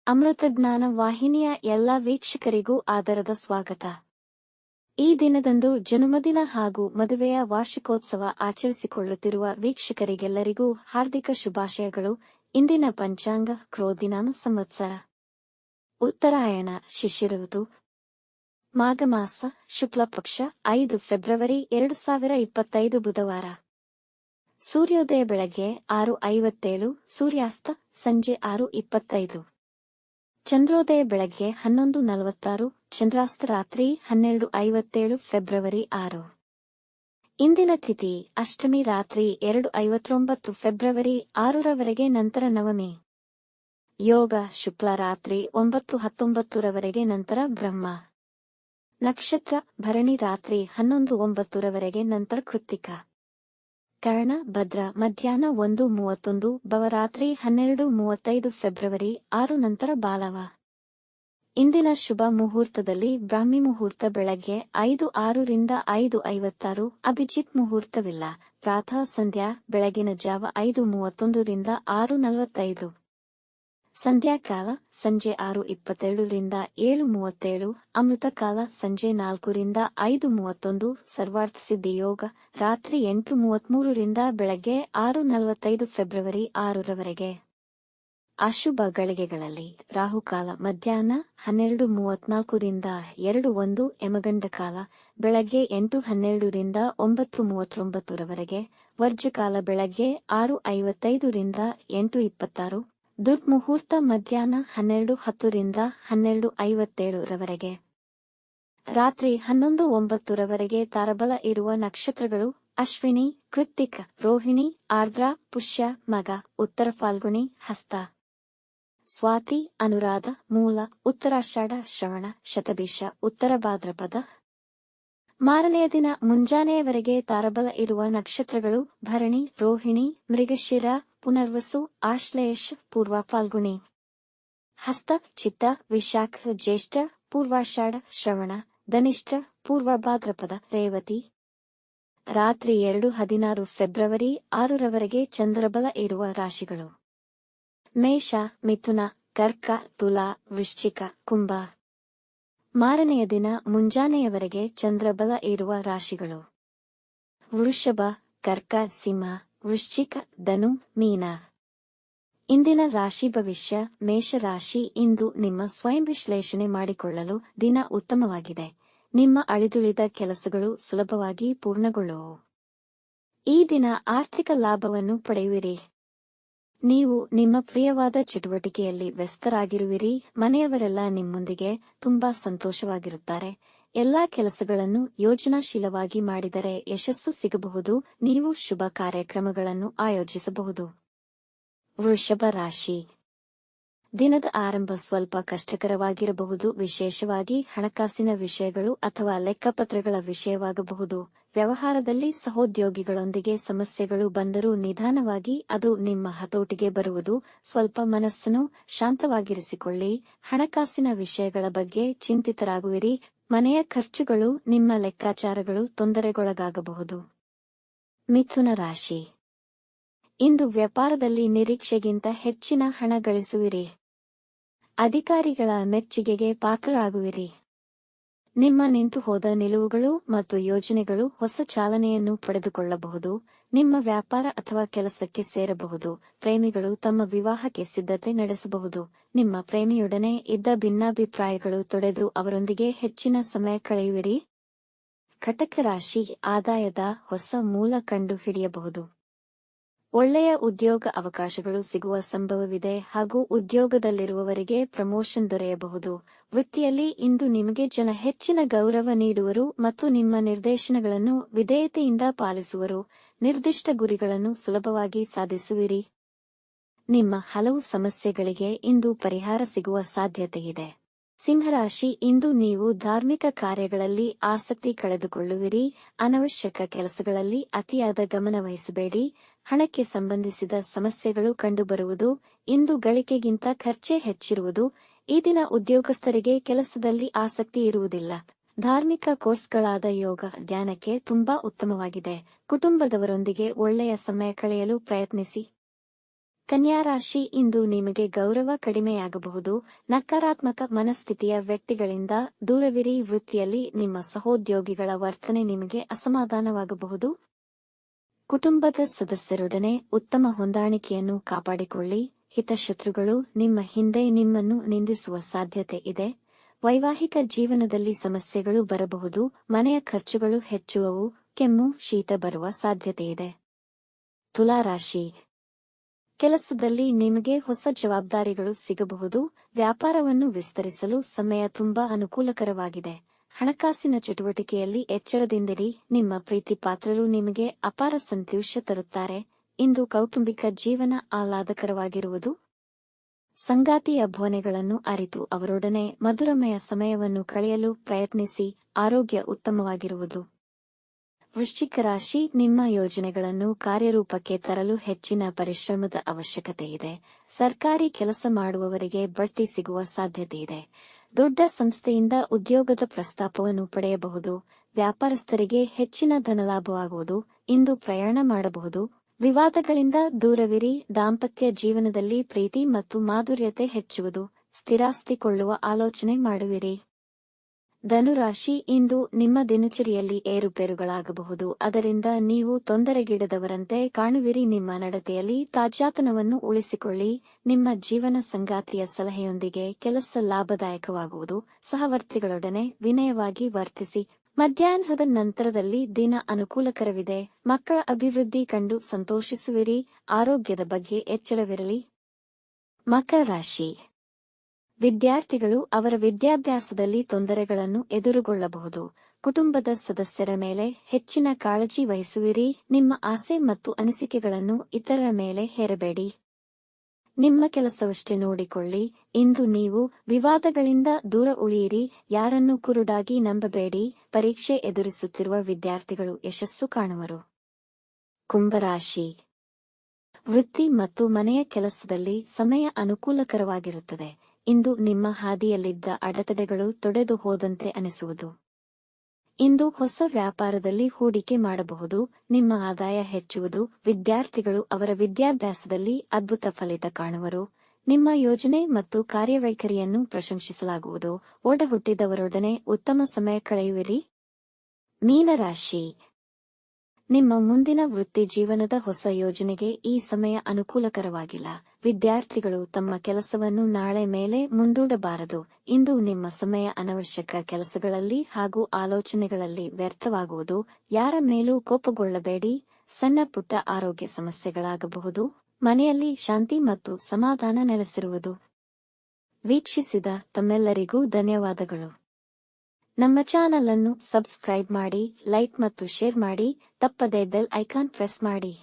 ಅಮೃತಜ್ಞಾನ ವಾಹಿನಿಯ ಎಲ್ಲ ವೀಕ್ಷಕರಿಗೂ ಆದರದ ಸ್ವಾಗತ. ಈ ದಿನದಂದು ಜನ್ಮದಿನ ಹಾಗೂ ಮದುವೆಯ ವಾರ್ಷಿಕೋತ್ಸವ ಆಚರಿಸಿಕೊಳ್ಳುತ್ತಿರುವ ವೀಕ್ಷಕರಿಗೆಲ್ಲರಿಗೂ ಹಾರ್ದಿಕ ಶುಭಾಶಯಗಳು. ಇಂದಿನ ಪಂಚಾಂಗ ಕ್ರೋಧಿನಾಮ ಸಂವತ್ಸರ ಉತ್ತರಾಯಣ ಶಿಶಿರ ಋತು ಮಾಘ ಮಾಸ ಶುಕ್ಲ ಪಕ್ಷ 5 ಫೆಬ್ರವರಿ 2025 ಬುಧವಾರ. ಸೂರ್ಯೋದಯ ಬೆಳಗ್ಗೆ 6:57, ಸೂರ್ಯಾಸ್ತ ಸಂಜೆ 6:25. ಚಂದ್ರೋದಯ ಬೆಳಗ್ಗೆ 11:46, ಚಂದ್ರಾಸ್ತ ರಾತ್ರಿ 12:57 ಫೆಬ್ರವರಿ 6. ಇಂದಿನ ತಿಥಿ ಅಷ್ಟಮಿ ರಾತ್ರಿ 2:59 ಫೆಬ್ರವರಿ 6ರವರೆಗೆ, ನಂತರ ನವಮಿ. ಯೋಗ ಶುಕ್ಲ ರಾತ್ರಿ 9:19 ರವರೆಗೆ, ನಂತರ ಬ್ರಹ್ಮ. ನಕ್ಷತ್ರ ಭರಣಿ ರಾತ್ರಿ 11:09 ನಂತರ ಕೃತ್ತಿಕ. ಕರ್ಣ ಭದ್ರ ಮಧ್ಯಾಹ್ನ 1:31, ಭವ ರಾತ್ರಿ 12:35 ಫೆಬ್ರವರಿ 6 ನಂತರ ಬಾಲವ. ಇಂದಿನ ಶುಭ ಮುಹೂರ್ತದಲ್ಲಿ ಬ್ರಾಹ್ಮಿ ಮುಹೂರ್ತ ಬೆಳಗ್ಗೆ 5:06 ರಿಂದ 5:56, ಅಭಿಜಿತ್ ಮುಹೂರ್ತವಿಲ್ಲ. ಪ್ರಾತಃ ಸಂಧ್ಯಾ ಬೆಳಗಿನ ಜಾವ 5:31 ರಿಂದ 6:45. ಸಂಧ್ಯಾಕಾಲ ಸಂಜೆ 6:22 ರಿಂದ 7:37, ಅಮೃತ ಕಾಲ ಸಂಜೆ 4 ರಿಂದ 5:31, ಸರ್ವಾರ್ಥ ಸಿದ್ಧಿ ಯೋಗ ರಾತ್ರಿ 8:33 ರಿಂದ ಬೆಳಗ್ಗೆ 6:45 ಫೆಬ್ರವರಿ 6ರವರೆಗೆ. ಅಶುಭ ಗಳಿಗೆಗಳಲ್ಲಿ ರಾಹುಕಾಲ ಮಧ್ಯಾಹ್ನ 12:34 ರಿಂದ 2:01, ಯಮಗಂಡ ಕಾಲ ಬೆಳಗ್ಗೆ 8:12 ರಿಂದ 9:39 ರವರೆಗೆ, ವರ್ಜಕಾಲ ಬೆಳಗ್ಗೆ 6:55 ರಿಂದ 8:26, ದುರ್ಮುಹೂರ್ತ ಮಧ್ಯಾಹ್ನ 12:10 ರಿಂದ 12:57 ರವರೆಗೆ. ರಾತ್ರಿ 11:09 ರವರೆಗೆ ತಾರಬಲ ಇರುವ ನಕ್ಷತ್ರಗಳು ಅಶ್ವಿನಿ, ಕೃತ್ತಿಕ, ರೋಹಿಣಿ, ಆರ್ದ್ರ, ಪುಷ್ಯ, ಮಗ, ಉತ್ತರ ಫಾಲ್ಗುಣಿ, ಹಸ್ತ, ಸ್ವಾತಿ, ಅನುರಾಧ, ಮೂಲ, ಉತ್ತರಾಷಾಢ, ಶ್ರವಣ, ಶತಭಿಷ, ಉತ್ತರ ಭಾದ್ರಪದ. ಮಾರನೆಯ ದಿನ ಮುಂಜಾನೆಯವರೆಗೆ ತಾರಬಲ ಇರುವ ನಕ್ಷತ್ರಗಳು ಭರಣಿ, ರೋಹಿಣಿ, ಮೃಗಶಿರ, ಪುನರ್ವಸು, ಆಶ್ಲೇಷ, ಪೂರ್ವ ಫಾಲ್ಗುಣಿ, ಹಸ್ತ, ಚಿತ್ತ, ವಿಶಾಖ, ಜ್ಯೇಷ್ಠ, ಪೂರ್ವಾಷಾಢ, ಶ್ರವಣ, ಧನಿಷ್ಠ, ಪೂರ್ವ ಭಾದ್ರಪದ, ರೇವತಿ. ರಾತ್ರಿ 2:16 ಫೆಬ್ರವರಿ 6ರವರೆಗೆ ಚಂದ್ರಬಲ ಇರುವ ರಾಶಿಗಳು ಮೇಷ, ಮಿಥುನ, ಕರ್ಕ, ತುಲಾ, ವೃಶ್ಚಿಕ, ಕುಂಭ. ಮಾರನೆಯ ದಿನ ಮುಂಜಾನೆಯವರೆಗೆ ಚಂದ್ರಬಲ ಇರುವ ರಾಶಿಗಳು ವೃಷಭ, ಕರ್ಕ, ಸಿಂಹ, ವೃಶ್ಚಿಕ, ಧನು, ಮೀನ. ಇಂದಿನ ರಾಶಿ ಭವಿಷ್ಯ. ಮೇಷರಾಶಿ, ಇಂದು ನಿಮ್ಮ ಸ್ವಯಂ ವಿಶ್ಲೇಷಣೆ ಮಾಡಿಕೊಳ್ಳಲು ದಿನ ಉತ್ತಮವಾಗಿದೆ. ನಿಮ್ಮ ಅಳಿದುಳಿದ ಕೆಲಸಗಳು ಸುಲಭವಾಗಿ ಪೂರ್ಣಗೊಳ್ಳುವವು. ಈ ದಿನ ಆರ್ಥಿಕ ಲಾಭವನ್ನು ಪಡೆಯುವಿರಿ. ನೀವು ನಿಮ್ಮ ಪ್ರಿಯವಾದ ಚಟುವಟಿಕೆಯಲ್ಲಿ ವ್ಯಸ್ತರಾಗಿರುವಿರಿ. ಮನೆಯವರೆಲ್ಲ ನಿಮ್ಮೊಂದಿಗೆ ತುಂಬಾ ಸಂತೋಷವಾಗಿರುತ್ತಾರೆ. ಎಲ್ಲಾ ಕೆಲಸಗಳನ್ನು ಯೋಜನಾಶೀಲವಾಗಿ ಮಾಡಿದರೆ ಯಶಸ್ಸು ಸಿಗಬಹುದು. ನೀವು ಶುಭ ಕಾರ್ಯಕ್ರಮಗಳನ್ನು ಆಯೋಜಿಸಬಹುದು. ವೃಷಭ ರಾಶಿ, ದಿನದ ಆರಂಭ ಸ್ವಲ್ಪ ಕಷ್ಟಕರವಾಗಿರಬಹುದು. ವಿಶೇಷವಾಗಿ ಹಣಕಾಸಿನ ವಿಷಯಗಳು ಅಥವಾ ಲೆಕ್ಕಪತ್ರಗಳ ವಿಷಯವಾಗಬಹುದು. ವ್ಯವಹಾರದಲ್ಲಿ ಸಹೋದ್ಯೋಗಿಗಳೊಂದಿಗೆ ಸಮಸ್ಯೆಗಳು ಬಂದರೂ ನಿಧಾನವಾಗಿ ಅದು ನಿಮ್ಮ ಹತೋಟಿಗೆ ಬರುವುದು. ಸ್ವಲ್ಪ ಮನಸ್ಸನ್ನು ಶಾಂತವಾಗಿರಿಸಿಕೊಳ್ಳಿ. ಹಣಕಾಸಿನ ವಿಷಯಗಳ ಬಗ್ಗೆ ಚಿಂತಿತರಾಗುವಿರಿ. ಮನೆಯ ಖರ್ಚುಗಳು, ನಿಮ್ಮ ಲೆಕ್ಕಾಚಾರಗಳು ತೊಂದರೆಗೊಳಗಾಗಬಹುದು. ಮಿಥುನ ರಾಶಿ, ಇಂದು ವ್ಯಾಪಾರದಲ್ಲಿ ನಿರೀಕ್ಷೆಗಿಂತ ಹೆಚ್ಚಿನ ಹಣ ಗಳಿಸುವಿರಿ. ಅಧಿಕಾರಿಗಳ ಮೆಚ್ಚುಗೆಗೆ ಪಾತ್ರರಾಗುವಿರಿ. ನಿಮ್ಮ ನಿಂತು ಹೋದ ನಿಲುವುಗಳು ಮತ್ತು ಯೋಜನೆಗಳು ಹೊಸ ಚಾಲನೆಯನ್ನು ಪಡೆದುಕೊಳ್ಳಬಹುದು. ನಿಮ್ಮ ವ್ಯಾಪಾರ ಅಥವಾ ಕೆಲಸಕ್ಕೆ ಸೇರಬಹುದು. ಪ್ರೇಮಿಗಳು ತಮ್ಮ ವಿವಾಹಕ್ಕೆ ಸಿದ್ಧತೆ ನಡೆಸಬಹುದು. ನಿಮ್ಮ ಪ್ರೇಮಿಯೊಡನೆ ಇದ್ದ ಭಿನ್ನಾಭಿಪ್ರಾಯಗಳು ತೊಡೆದು ಅವರೊಂದಿಗೆ ಹೆಚ್ಚಿನ ಸಮಯ ಕಳೆಯುವಿರಿ. ಕಟಕ ರಾಶಿ, ಆದಾಯದ ಹೊಸ ಮೂಲ ಕಂಡು ಹಿಡಿಯಬಹುದು. ಒಳ್ಳೆಯ ಉದ್ಯೋಗ ಅವಕಾಶಗಳು ಸಿಗುವ ಸಂಭವವಿದೆ ಹಾಗೂ ಉದ್ಯೋಗದಲ್ಲಿರುವವರಿಗೆ ಪ್ರಮೋಷನ್ ದೊರೆಯಬಹುದು. ವೃತ್ತಿಯಲ್ಲಿ ಇಂದು ನಿಮಗೆ ಜನ ಹೆಚ್ಚಿನ ಗೌರವ ನೀಡುವರು ಮತ್ತು ನಿಮ್ಮ ನಿರ್ದೇಶನಗಳನ್ನು ವಿಧೇಯತೆಯಿಂದ ಪಾಲಿಸುವರು. ನಿರ್ದಿಷ್ಟ ಗುರಿಗಳನ್ನು ಸುಲಭವಾಗಿ ಸಾಧಿಸುವಿರಿ. ನಿಮ್ಮ ಹಲವು ಸಮಸ್ಯೆಗಳಿಗೆ ಇಂದು ಪರಿಹಾರ ಸಿಗುವ ಸಾಧ್ಯತೆಯಿದೆ. ಸಿಂಹರಾಶಿ, ಇಂದು ನೀವು ಧಾರ್ಮಿಕ ಕಾರ್ಯಗಳಲ್ಲಿ ಆಸಕ್ತಿ ಕಳೆದುಕೊಳ್ಳುವಿರಿ. ಅನವಶ್ಯಕ ಕೆಲಸಗಳಲ್ಲಿ ಅತಿಯಾದ ಗಮನ ವಹಿಸಬೇಡಿ. ಹಣಕ್ಕೆ ಸಂಬಂಧಿಸಿದ ಸಮಸ್ಯೆಗಳು ಕಂಡುಬರುವುದು. ಇಂದು ಗಳಿಕೆಗಿಂತ ಖರ್ಚೇ ಹೆಚ್ಚಿರುವುದು. ಈ ದಿನ ಉದ್ಯೋಗಸ್ಥರಿಗೆ ಕೆಲಸದಲ್ಲಿ ಆಸಕ್ತಿ ಇರುವುದಿಲ್ಲ. ಧಾರ್ಮಿಕ ಕೋರ್ಸ್ಗಳಾದ ಯೋಗ, ಧ್ಯಾನಕ್ಕೆ ತುಂಬಾ ಉತ್ತಮವಾಗಿದೆ. ಕುಟುಂಬದವರೊಂದಿಗೆ ಒಳ್ಳೆಯ ಸಮಯ ಕಳೆಯಲು ಪ್ರಯತ್ನಿಸಿ. ಕನ್ಯಾ ರಾಶಿ, ಇಂದು ನಿಮಗೆ ಗೌರವ ಕಡಿಮೆಯಾಗಬಹುದು. ನಕಾರಾತ್ಮಕ ಮನಸ್ಥಿತಿಯ ವ್ಯಕ್ತಿಗಳಿಂದ ದೂರವಿರಿ. ವೃತ್ತಿಯಲ್ಲಿ ನಿಮ್ಮ ಸಹೋದ್ಯೋಗಿಗಳ ವರ್ತನೆ ನಿಮಗೆ ಅಸಮಾಧಾನವಾಗಬಹುದು. ಕುಟುಂಬದ ಸದಸ್ಯರೊಡನೆ ಉತ್ತಮ ಹೊಂದಾಣಿಕೆಯನ್ನು ಕಾಪಾಡಿಕೊಳ್ಳಿ. ಹಿತಶತ್ರುಗಳು ನಿಮ್ಮ ಹಿಂದೆ ನಿಮ್ಮನ್ನು ನಿಂದಿಸುವ ಸಾಧ್ಯತೆ ಇದೆ. ವೈವಾಹಿಕ ಜೀವನದಲ್ಲಿ ಸಮಸ್ಯೆಗಳು ಬರಬಹುದು. ಮನೆಯ ಖರ್ಚುಗಳು ಹೆಚ್ಚುವವು. ಕೆಮ್ಮು, ಶೀತ ಬರುವ ಸಾಧ್ಯತೆಯಿದೆ. ತುಲಾ ರಾಶಿ, ಕೆಲಸದಲ್ಲಿ ನಿಮಗೆ ಹೊಸ ಜವಾಬ್ದಾರಿಗಳು ಸಿಗಬಹುದು. ವ್ಯಾಪಾರವನ್ನು ವಿಸ್ತರಿಸಲು ಸಮಯ ತುಂಬಾ ಅನುಕೂಲಕರವಾಗಿದೆ. ಹಣಕಾಸಿನ ಚಟುವಟಿಕೆಯಲ್ಲಿ ಎಚ್ಚರದಿಂದಿರಿ. ನಿಮ್ಮ ಪ್ರೀತಿಪಾತ್ರರು ನಿಮಗೆ ಅಪಾರ ಸಂತೋಷ ತರುತ್ತಾರೆ. ಇಂದು ಕೌಟುಂಬಿಕ ಜೀವನ ಆಹ್ಲಾದಕರವಾಗಿರುವುದು. ಸಂಗಾತಿಯ ಭಾವನೆಗಳನ್ನು ಅರಿತು ಅವರೊಡನೆ ಮಧುರಮಯ ಸಮಯವನ್ನು ಕಳೆಯಲು ಪ್ರಯತ್ನಿಸಿ. ಆರೋಗ್ಯ ಉತ್ತಮವಾಗಿರುವುದು. ವೃಶ್ಚಿಕ ರಾಶಿ, ನಿಮ್ಮ ಯೋಜನೆಗಳನ್ನು ಕಾರ್ಯರೂಪಕ್ಕೆ ತರಲು ಹೆಚ್ಚಿನ ಪರಿಶ್ರಮದ ಅವಶ್ಯಕತೆಯಿದೆ. ಸರ್ಕಾರಿ ಕೆಲಸ ಮಾಡುವವರಿಗೆ ಬಡ್ತಿ ಸಿಗುವ ಸಾಧ್ಯತೆಯಿದೆ. ದೊಡ್ಡ ಸಂಸ್ಥೆಯಿಂದ ಉದ್ಯೋಗದ ಪ್ರಸ್ತಾಪವನ್ನು ಪಡೆಯಬಹುದು. ವ್ಯಾಪಾರಸ್ಥರಿಗೆ ಹೆಚ್ಚಿನ ಧನಲಾಭವಾಗುವುದು. ಇಂದು ಪ್ರಯಾಣ ಮಾಡಬಹುದು. ವಿವಾದಗಳಿಂದ ದೂರವಿರಿ. ದಾಂಪತ್ಯ ಜೀವನದಲ್ಲಿ ಪ್ರೀತಿ ಮತ್ತು ಮಾಧುರ್ಯತೆ ಹೆಚ್ಚುವುದು. ಸ್ಥಿರಾಸ್ತಿ ಕೊಳ್ಳುವ ಆಲೋಚನೆ ಮಾಡುವಿರಿ. ಧನುರಾಶಿ, ಇಂದು ನಿಮ್ಮ ದಿನಚರಿಯಲ್ಲಿ ಏರುಪೇರುಗಳಾಗಬಹುದು. ಅದರಿಂದ ನೀವು ತೊಂದರೆಗೀಡದವರಂತೆ ಕಾಣುವಿರಿ. ನಿಮ್ಮ ನಡತೆಯಲ್ಲಿ ತಾಜಾತನವನ್ನು ಉಳಿಸಿಕೊಳ್ಳಿ. ನಿಮ್ಮ ಜೀವನ ಸಂಗಾತಿಯ ಸಲಹೆಯೊಂದಿಗೆ ಕೆಲಸ ಲಾಭದಾಯಕವಾಗುವುದು. ಸಹವರ್ತಿಗಳೊಡನೆ ವಿನಯವಾಗಿ ವರ್ತಿಸಿ. ಮಧ್ಯಾಹ್ನದ ನಂತರದಲ್ಲಿ ದಿನ ಅನುಕೂಲಕರವಿದೆ. ಮಕ್ಕಳ ಅಭಿವೃದ್ಧಿ ಕಂಡು ಸಂತೋಷಿಸುವಿರಿ. ಆರೋಗ್ಯದ ಬಗ್ಗೆ ಎಚ್ಚರವಿರಲಿ. ಮಕರ ರಾಶಿ, ವಿದ್ಯಾರ್ಥಿಗಳು ಅವರ ವಿದ್ಯಾಭ್ಯಾಸದಲ್ಲಿ ತೊಂದರೆಗಳನ್ನು ಎದುರುಗೊಳ್ಳಬಹುದು. ಕುಟುಂಬದ ಸದಸ್ಯರ ಮೇಲೆ ಹೆಚ್ಚಿನ ಕಾಳಜಿ ವಹಿಸುವಿರಿ. ನಿಮ್ಮ ಆಸೆ ಮತ್ತು ಅನಿಸಿಕೆಗಳನ್ನು ಇತರರ ಮೇಲೆ ಹೇರಬೇಡಿ. ನಿಮ್ಮ ಕೆಲಸವಷ್ಟೇ ನೋಡಿಕೊಳ್ಳಿ. ಇಂದು ನೀವು ವಿವಾದಗಳಿಂದ ದೂರ ಉಳಿಯಿರಿ. ಯಾರನ್ನೂ ಕುರುಡಾಗಿ ನಂಬಬೇಡಿ. ಪರೀಕ್ಷೆ ಎದುರಿಸುತ್ತಿರುವ ವಿದ್ಯಾರ್ಥಿಗಳು ಯಶಸ್ಸು ಕಾಣುವರು. ಕುಂಭರಾಶಿ, ವೃತ್ತಿ ಮತ್ತು ಮನೆಯ ಕೆಲಸದಲ್ಲಿ ಸಮಯ ಅನುಕೂಲಕರವಾಗಿರುತ್ತದೆ. ಇಂದು ನಿಮ್ಮ ಹಾದಿಯಲ್ಲಿದ್ದ ಅಡೆತಡೆಗಳು ತೊಡೆದು ಹೋದಂತೆ ಅನಿಸುವುದು. ಇಂದು ಹೊಸ ವ್ಯಾಪಾರದಲ್ಲಿ ಹೂಡಿಕೆ ಮಾಡಬಹುದು. ನಿಮ್ಮ ಆದಾಯ ಹೆಚ್ಚುವುದು. ವಿದ್ಯಾರ್ಥಿಗಳು ಅವರ ವಿದ್ಯಾಭ್ಯಾಸದಲ್ಲಿ ಅದ್ಭುತ ಫಲಿತ ಕಾಣುವರು. ನಿಮ್ಮ ಯೋಜನೆ ಮತ್ತು ಕಾರ್ಯವೈಖರಿಯನ್ನು ಪ್ರಶಂಸಿಸಲಾಗುವುದು. ಒಡ ಹುಟ್ಟಿದವರೊಡನೆ ಉತ್ತಮ ಸಮಯ ಕಳೆಯುವಿರಿ. ಮೀನರಾಶಿ, ನಿಮ್ಮ ಮುಂದಿನ ವೃತ್ತಿ ಜೀವನದ ಹೊಸ ಯೋಜನೆಗೆ ಈ ಸಮಯ ಅನುಕೂಲಕರವಾಗಿಲ್ಲ. ವಿದ್ಯಾರ್ಥಿಗಳು ತಮ್ಮ ಕೆಲಸವನ್ನು ನಾಳೆ ಮೇಲೆ ಮುಂದೂಡಬಾರದು. ಇಂದು ನಿಮ್ಮ ಸಮಯ ಅನವಶ್ಯಕ ಕೆಲಸಗಳಲ್ಲಿ ಹಾಗೂ ಆಲೋಚನೆಗಳಲ್ಲಿ ವ್ಯರ್ಥವಾಗುವುದು. ಯಾರ ಮೇಲೂ ಕೋಪಗೊಳ್ಳಬೇಡಿ. ಸಣ್ಣ ಪುಟ್ಟ ಆರೋಗ್ಯ ಸಮಸ್ಯೆಗಳಾಗಬಹುದು. ಮನೆಯಲ್ಲಿ ಶಾಂತಿ ಮತ್ತು ಸಮಾಧಾನ ನೆಲೆಸಿರುವುದು. ವೀಕ್ಷಿಸಿದ ತಮ್ಮೆಲ್ಲರಿಗೂ ಧನ್ಯವಾದಗಳು. ನಮ್ಮ ಚಾನಲ್ ಅನ್ನು ಸಬ್ಸ್ಕ್ರೈಬ್ ಮಾಡಿ, ಲೈಕ್ ಮತ್ತು ಶೇರ್ ಮಾಡಿ. ತಪ್ಪದೇ ಬೆಲ್ ಐಕಾನ್ ಪ್ರೆಸ್ ಮಾಡಿ.